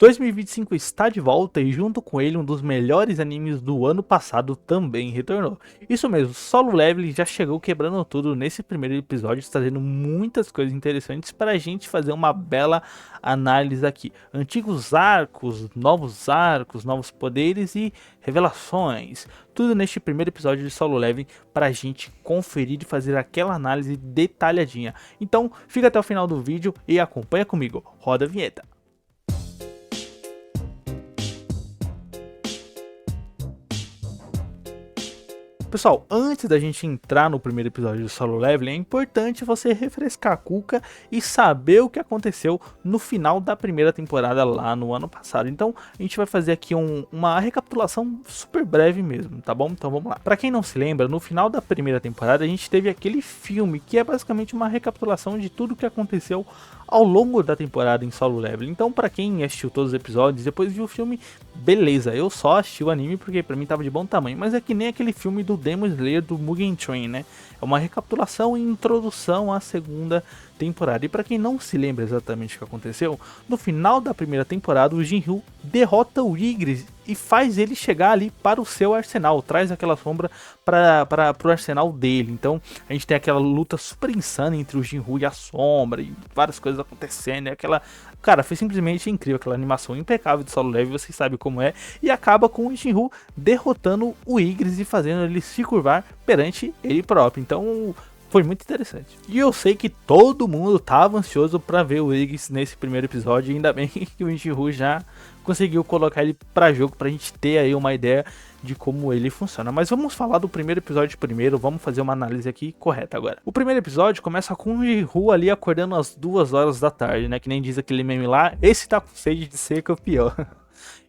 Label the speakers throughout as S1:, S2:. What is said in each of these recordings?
S1: 2025 está de volta e junto com ele um dos melhores animes do ano passado também retornou. Isso mesmo, Solo Leveling já chegou quebrando tudo nesse primeiro episódio, trazendo muitas coisas interessantes para a gente fazer uma bela análise aqui. Antigos arcos, novos poderes e revelações. Tudo neste primeiro episódio de Solo Leveling para a gente conferir e fazer aquela análise detalhadinha. Então fica até o final do vídeo e acompanha comigo. Roda a vinheta. Pessoal, antes da gente entrar no primeiro episódio do Solo Leveling, é importante você refrescar a cuca e saber o que aconteceu no final da primeira temporada lá no ano passado. Então, a gente vai fazer aqui uma recapitulação super breve mesmo, tá bom? Então vamos lá. Pra quem não se lembra, no final da primeira temporada a gente teve aquele filme que é basicamente uma recapitulação de tudo o que aconteceu ao longo da temporada em Solo Leveling. Então, pra quem assistiu todos os episódios, depois viu o filme, beleza, eu só assisti o anime porque pra mim tava de bom tamanho, mas é que nem aquele filme do Demon Slayer do Mugen Train, né? É uma recapitulação e introdução à segunda temporada. E para quem não se lembra exatamente o que aconteceu, no final da primeira temporada o Jinryu derrota o Igris e faz ele chegar ali para o seu arsenal, traz aquela sombra para o arsenal dele. Então a gente tem aquela luta super insana entre o Jinryu e a sombra e várias coisas acontecendo, e aquela... Cara, foi simplesmente incrível, aquela animação impecável de Solo Leveling, vocês sabem como é, e acaba com o Jinryu derrotando o Igris e fazendo ele se curvar perante ele próprio. Então foi muito interessante. E eu sei que todo mundo tava ansioso para ver o Igris nesse primeiro episódio, e ainda bem que o Jinryu já conseguiu colocar ele para jogo pra gente ter aí uma ideia de como ele funciona. Mas vamos falar do primeiro episódio primeiro, vamos fazer uma análise aqui correta agora. O primeiro episódio começa com o Jinryu ali acordando às 2 horas da tarde, né? Que nem diz aquele meme lá, esse tá com sede de ser campeão.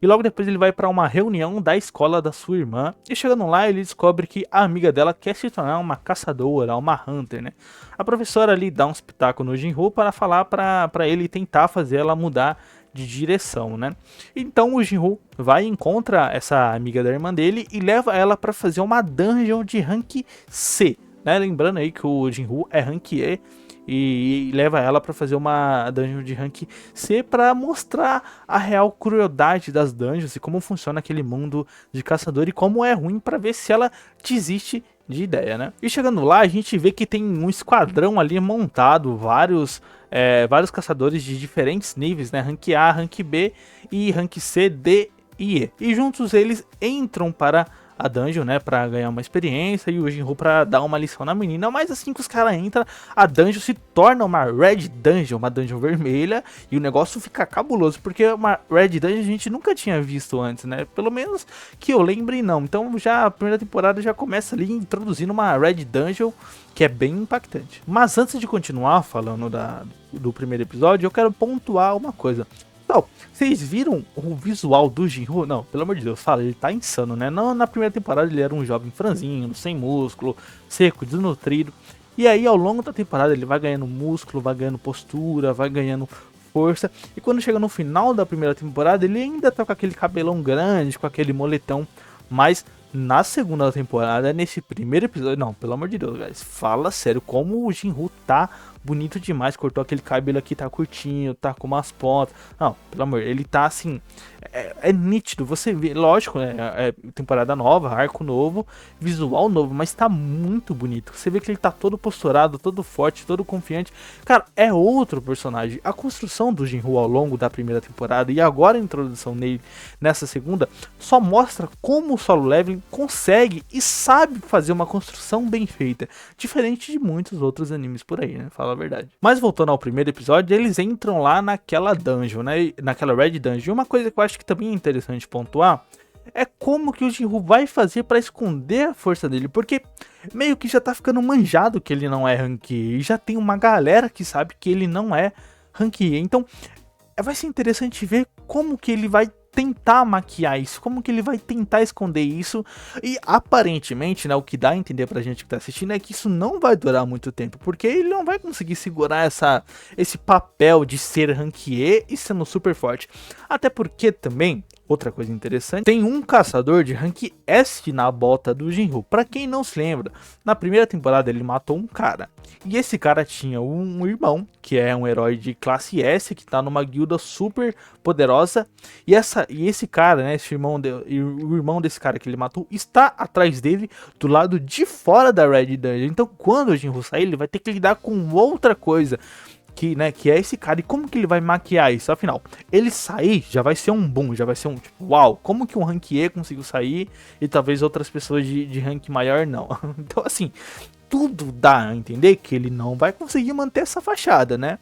S1: E logo depois ele vai para uma reunião da escola da sua irmã. E chegando lá ele descobre que a amiga dela quer se tornar uma caçadora, uma hunter, né? A professora ali dá um espetáculo no Jinryu para falar para ele tentar fazer ela mudar de direção, né? Então o Jinryu vai e encontra essa amiga da irmã dele e leva ela para fazer uma dungeon de rank C, né? Lembrando aí que o Jinryu é rank E e leva ela para fazer uma dungeon de rank C para mostrar a real crueldade das dungeons e como funciona aquele mundo de caçador e como é ruim, para ver se ela desiste de ideia, né? E chegando lá a gente vê que tem um esquadrão ali montado, vários caçadores de diferentes níveis, né? Rank A, Rank B e Rank C, D e E. E juntos eles entram para a dungeon, né, pra ganhar uma experiência, e o Jinryu pra dar uma lição na menina. Mas assim que os caras entram, a dungeon se torna uma Red Dungeon, uma dungeon vermelha, e o negócio fica cabuloso, porque uma Red Dungeon a gente nunca tinha visto antes, né, pelo menos que eu lembre não. Então já a primeira temporada já começa ali introduzindo uma Red Dungeon, que é bem impactante. Mas antes de continuar falando do primeiro episódio, eu quero pontuar uma coisa. Então, vocês viram o visual do Jinryu? Não, pelo amor de Deus, fala, ele tá insano, né? Não, na primeira temporada ele era um jovem franzino, sem músculo, seco, desnutrido. E aí ao longo da temporada ele vai ganhando músculo, vai ganhando postura, vai ganhando força. E quando chega no final da primeira temporada ele ainda tá com aquele cabelão grande, com aquele moletão. Mas na segunda temporada, nesse primeiro episódio... Não, pelo amor de Deus, guys, fala sério, como o Jinryu tá bonito demais. Cortou aquele cabelo aqui, tá curtinho, tá com umas pontas. Não, pelo amor, ele tá assim... É nítido, você vê, lógico, né? É temporada nova, arco novo, visual novo, mas tá muito bonito. Você vê que ele tá todo posturado, todo forte, todo confiante. Cara, é outro personagem. A construção do Jinryu ao longo da primeira temporada e agora a introdução nele nessa segunda só mostra como o Solo Leveling consegue e sabe fazer uma construção bem feita, diferente de muitos outros animes por aí, né? Fala a verdade. Mas voltando ao primeiro episódio, eles entram lá naquela dungeon, né? Naquela Red Dungeon. E uma coisa que eu acho que também é interessante pontuar é como que o Jinryu vai fazer para esconder a força dele, porque meio que já tá ficando manjado que ele não é rank E, e já tem uma galera que sabe que ele não é rank E. Então vai ser interessante ver como que ele vai tentar maquiar isso, como que ele vai tentar esconder isso. E aparentemente, né, o que dá a entender pra gente que tá assistindo é que isso não vai durar muito tempo, porque ele não vai conseguir segurar esse papel de ser rank E e sendo super forte. Até porque também Outra coisa interessante, tem um caçador de rank S na bota do Jinru. Pra quem não se lembra, na primeira temporada ele matou um cara. E esse cara tinha um irmão, que é um herói de classe S, que tá numa guilda super poderosa. E esse cara, né, o irmão desse cara que ele matou, está atrás dele, do lado de fora da Red Dungeon. Então quando o Jinru sair, ele vai ter que lidar com outra coisa. Que é esse cara, e como que ele vai maquiar isso? Afinal, ele sair já vai ser um boom, já vai ser um tipo, uau, como que um rank E conseguiu sair e talvez outras pessoas de rank maior não. Então assim, tudo dá a entender que ele não vai conseguir manter essa fachada, né?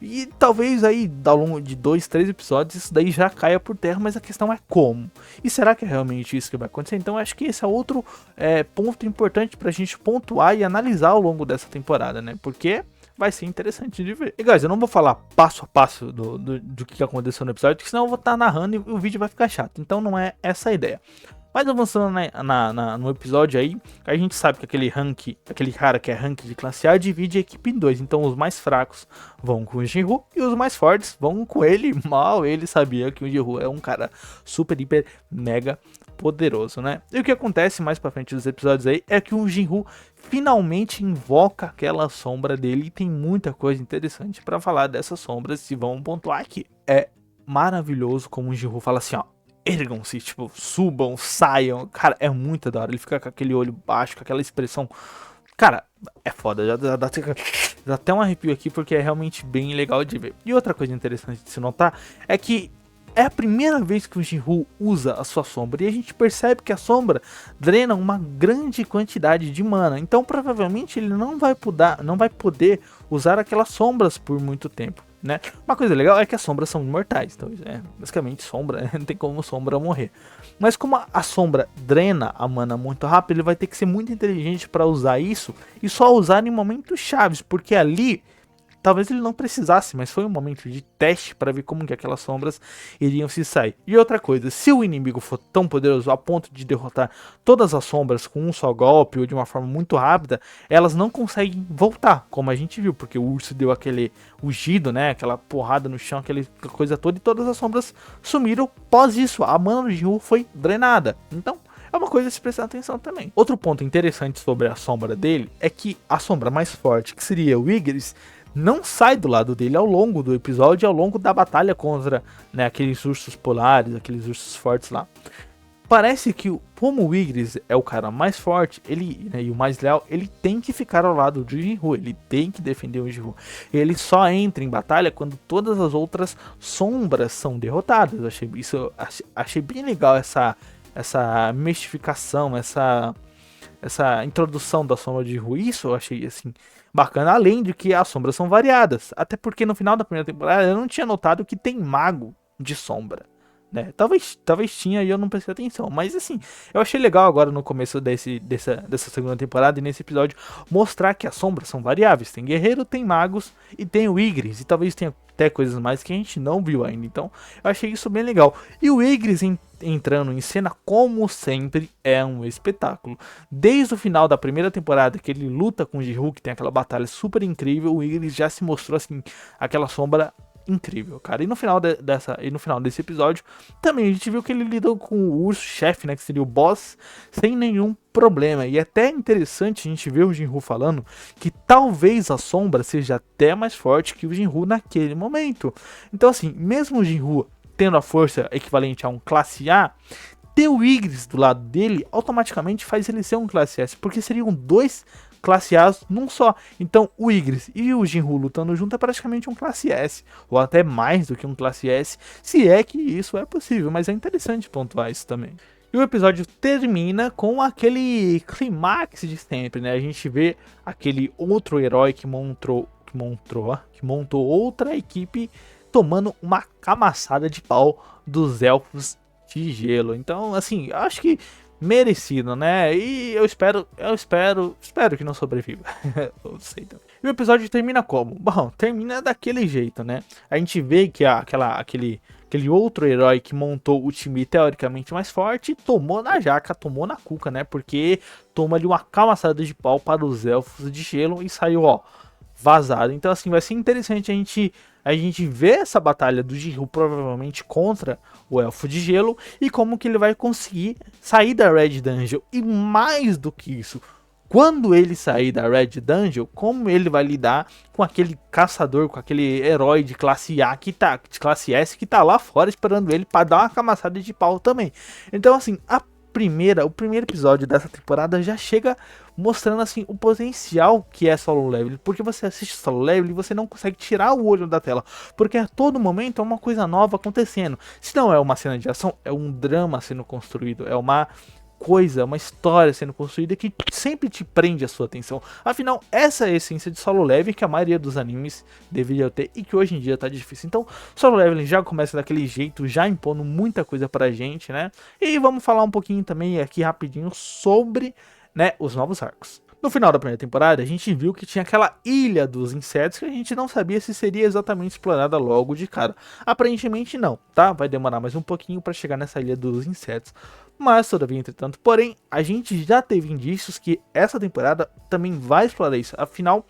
S1: E talvez aí, ao longo de 2, 3 episódios, isso daí já caia por terra, mas a questão é como. E será que é realmente isso que vai acontecer? Então acho que esse é outro ponto importante pra gente pontuar e analisar ao longo dessa temporada, né? Porque vai ser interessante de ver. E guys, eu não vou falar passo a passo do que aconteceu no episódio, porque senão eu vou estar narrando e o vídeo vai ficar chato. Então não é essa a ideia. Mas avançando no episódio aí, a gente sabe que aquele cara que é rank de classe A divide a equipe em dois. Então os mais fracos vão com o Jinru e os mais fortes vão com ele. Mal ele sabia que o Jinru é um cara super, hiper, mega poderoso, né? E o que acontece mais pra frente dos episódios aí é que o Jinru finalmente invoca aquela sombra dele. E tem muita coisa interessante pra falar dessas sombras e vamos pontuar aqui. É maravilhoso como o Jinru fala assim, ó. Ergam-se, tipo, subam, saiam. Cara, é muito da hora. Ele fica com aquele olho baixo, com aquela expressão. Cara, é foda. Já dá até um arrepio aqui, porque é realmente bem legal de ver. E outra coisa interessante de se notar é que é a primeira vez que o Jinru usa a sua sombra. E a gente percebe que a sombra drena uma grande quantidade de mana. Então provavelmente ele não vai poder usar aquelas sombras por muito tempo, né? Uma coisa legal é que as sombras são imortais. Então basicamente sombra, não tem como sombra morrer. Mas como a sombra drena a mana muito rápido, ele vai ter que ser muito inteligente para usar isso. E só usar em momentos chaves. Porque ali talvez ele não precisasse, mas foi um momento de teste para ver como que aquelas sombras iriam se sair. E outra coisa, se o inimigo for tão poderoso a ponto de derrotar todas as sombras com um só golpe ou de uma forma muito rápida, elas não conseguem voltar, como a gente viu, porque o urso deu aquele rugido, né, aquela porrada no chão, aquela coisa toda, e todas as sombras sumiram pós isso. A mana do Jinru foi drenada. Então é uma coisa a se prestar atenção também. Outro ponto interessante sobre a sombra dele é que a sombra mais forte, que seria o Igris, não sai do lado dele ao longo do episódio, ao longo da batalha contra, né, aqueles ursos polares, aqueles ursos fortes lá. Parece que, como o Igris é o cara mais forte, ele, né, e o mais leal, ele tem que ficar ao lado do Jinru, ele tem que defender o Jinru. Ele só entra em batalha quando todas as outras sombras são derrotadas. Achei bem legal essa mistificação, essa introdução da sombra de Jinru. Isso eu achei assim bacana, além de que as sombras são variadas, até porque no final da primeira temporada eu não tinha notado que tem mago de sombra, né? Talvez tinha e eu não prestei atenção, mas assim, eu achei legal agora no começo dessa segunda temporada e nesse episódio mostrar que as sombras são variáveis, tem guerreiro, tem magos e tem o Igris, e talvez tenha até coisas mais que a gente não viu ainda. Então eu achei isso bem legal. E o Igris entrando em cena, como sempre, é um espetáculo. Desde o final da primeira temporada, que ele luta com o Jinru, que tem aquela batalha super incrível, o Igris já se mostrou assim, aquela sombra incrível, cara. E no final desse episódio, também a gente viu que ele lidou com o urso-chefe, né, que seria o boss, sem nenhum problema. E é até interessante a gente ver o Jinru falando que talvez a sombra seja até mais forte que o Jinru naquele momento. Então assim, mesmo o Jinru tendo a força equivalente a um classe A, ter o Igris do lado dele automaticamente faz ele ser um classe S, porque seriam dois classe A num só. Então o Igris e o Jinru lutando junto é praticamente um classe S, ou até mais do que um classe S, se é que isso é possível, mas é interessante pontuar isso também. E o episódio termina com aquele clímax de sempre, né? A gente vê aquele outro herói que montou outra equipe tomando uma camaçada de pau dos elfos de gelo. Então, assim, acho que merecido, né? E eu espero que não sobreviva. Eu sei também. E o episódio termina como? Bom, termina daquele jeito, né? A gente vê que aquele outro herói que montou o time teoricamente mais forte tomou na jaca, tomou na cuca, né? Porque toma ali uma camaçada de pau para os elfos de gelo e saiu, ó, vazado. Então assim, vai ser interessante a gente ver essa batalha do Jihu provavelmente contra o Elfo de Gelo e como que ele vai conseguir sair da Red Dungeon. E mais do que isso, quando ele sair da Red Dungeon, como ele vai lidar com aquele caçador, com aquele herói de classe A que tá, de classe S que tá lá fora esperando ele para dar uma camaçada de pau também. Então assim, o primeiro episódio dessa temporada já chega mostrando assim o potencial que é Solo Leveling, porque você assiste Solo Leveling e você não consegue tirar o olho da tela, porque a todo momento é uma coisa nova acontecendo. Se não é uma cena de ação, é um drama sendo construído, é uma história sendo construída que sempre te prende a sua atenção. Afinal, essa é a essência de Solo Leveling que a maioria dos animes deveria ter e que hoje em dia tá difícil. Então, Solo Leveling já começa daquele jeito, já impondo muita coisa pra gente, né? E vamos falar um pouquinho também aqui rapidinho sobre, né, os novos arcos. No final da primeira temporada, a gente viu que tinha aquela ilha dos insetos que a gente não sabia se seria exatamente explorada logo de cara. Aparentemente não, tá? Vai demorar mais um pouquinho para chegar nessa ilha dos insetos. Mas, todavia, entretanto, porém, a gente já teve indícios que essa temporada também vai explorar isso. Afinal,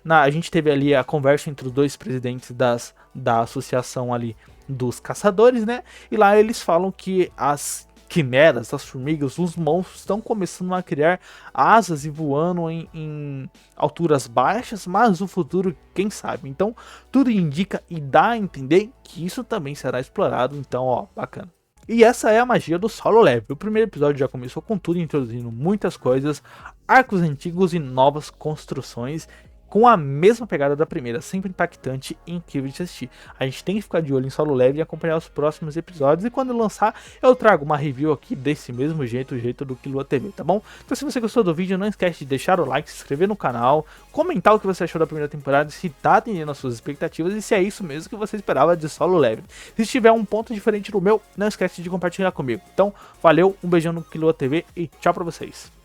S1: a gente teve ali a conversa entre os dois presidentes da associação ali dos caçadores, né? E lá eles falam que as quimeras, as formigas, os monstros estão começando a criar asas e voando em alturas baixas, mas o futuro, quem sabe? Então, tudo indica e dá a entender que isso também será explorado, então, ó, bacana. E essa é a magia do Solo Leveling. O primeiro episódio já começou com tudo, introduzindo muitas coisas, arcos antigos e novas construções, com a mesma pegada da primeira, sempre impactante e incrível de assistir. A gente tem que ficar de olho em Solo Leveling e acompanhar os próximos episódios, e quando lançar, eu trago uma review aqui desse mesmo jeito, o jeito do Killua TV, tá bom? Então se você gostou do vídeo, não esquece de deixar o like, se inscrever no canal, comentar o que você achou da primeira temporada, se tá atendendo às suas expectativas e se é isso mesmo que você esperava de Solo Leveling. Se tiver um ponto diferente do meu, não esquece de compartilhar comigo. Então, valeu, um beijão no Killua TV e tchau pra vocês.